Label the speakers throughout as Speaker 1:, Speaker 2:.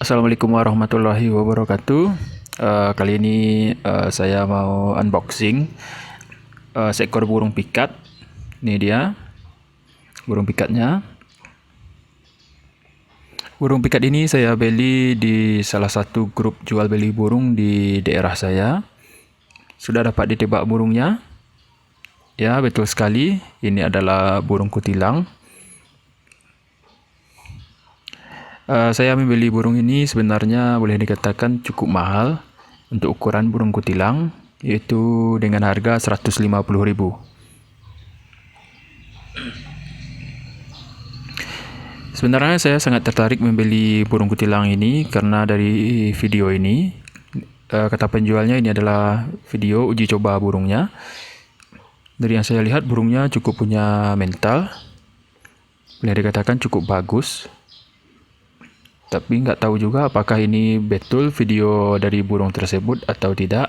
Speaker 1: Assalamualaikum warahmatullahi wabarakatuh. Kali ini saya mau unboxing seekor burung pikat. Ini dia burung pikatnya. Burung pikat ini saya beli di salah satu grup jual beli burung di daerah saya. Sudah dapat ditebak burungnya? Ya, betul sekali. Ini adalah burung kutilang. Saya membeli burung ini sebenarnya boleh dikatakan cukup mahal untuk ukuran burung kutilang, yaitu dengan harga 150.000. Sebenarnya saya sangat tertarik membeli burung kutilang ini karena dari video ini, kata penjualnya ini adalah video uji coba burungnya. Dari yang saya lihat burungnya cukup punya mental, boleh dikatakan cukup bagus. Tapi nggak tahu juga apakah ini betul video dari burung tersebut atau tidak.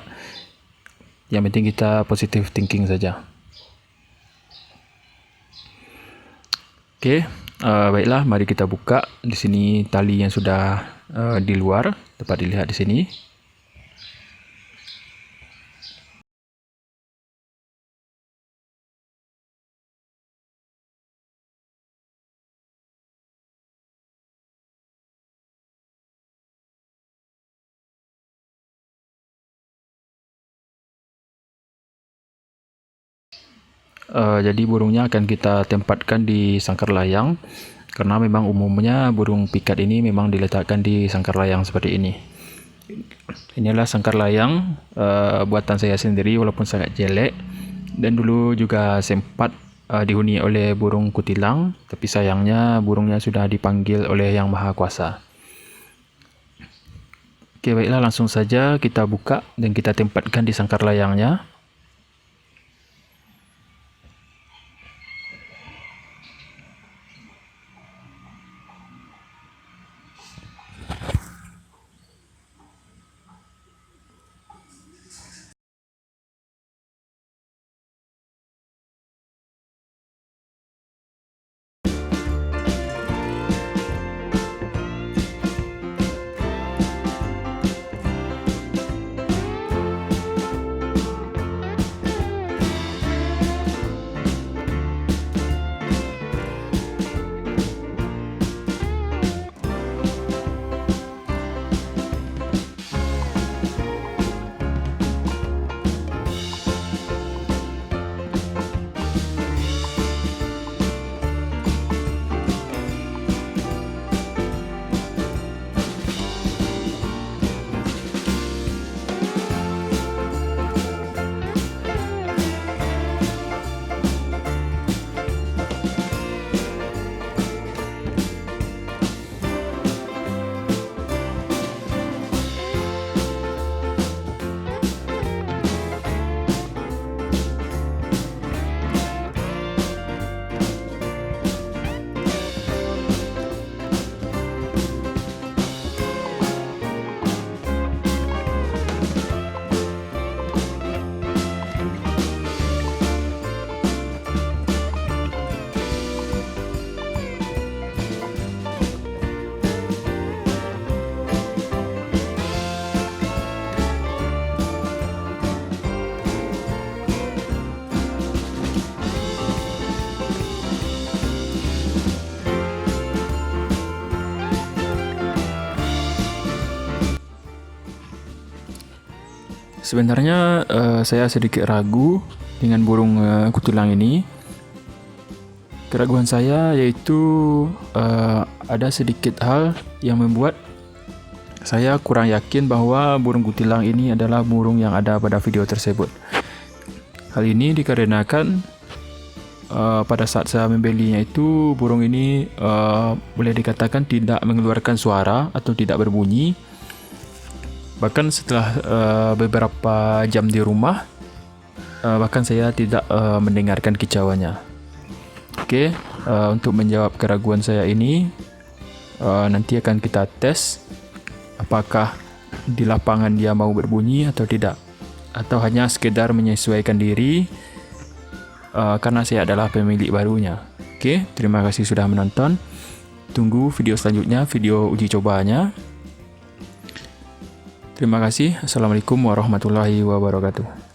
Speaker 1: Yang penting kita positive thinking saja. Oke, baiklah, mari kita buka. Di sini tali yang sudah di luar, dapat dilihat di sini. Jadi burungnya akan kita tempatkan di sangkar layang, karena memang umumnya burung pikat ini memang diletakkan di sangkar layang seperti ini. Inilah sangkar layang buatan saya sendiri, walaupun sangat jelek, dan dulu juga sempat dihuni oleh burung kutilang, tapi sayangnya burungnya sudah dipanggil oleh Yang Maha Kuasa. Oke, baiklah, langsung saja kita buka dan kita tempatkan di sangkar layangnya. Sebenarnya saya sedikit ragu dengan burung kutilang ini. Keraguan saya yaitu ada sedikit hal yang membuat saya kurang yakin bahwa burung kutilang ini adalah burung yang ada pada video tersebut. Hal ini dikarenakan pada saat saya membelinya itu burung ini boleh dikatakan tidak mengeluarkan suara atau tidak berbunyi. Bahkan setelah beberapa jam di rumah, bahkan saya tidak mendengarkan kicauannya. Oke, untuk menjawab keraguan saya ini, nanti akan kita tes apakah di lapangan dia mau berbunyi atau tidak, atau hanya sekedar menyesuaikan diri karena saya adalah pemilik barunya. Oke, terima kasih sudah menonton. Tunggu video selanjutnya, video uji cobanya. Terima kasih. Assalamualaikum warahmatullahi wabarakatuh.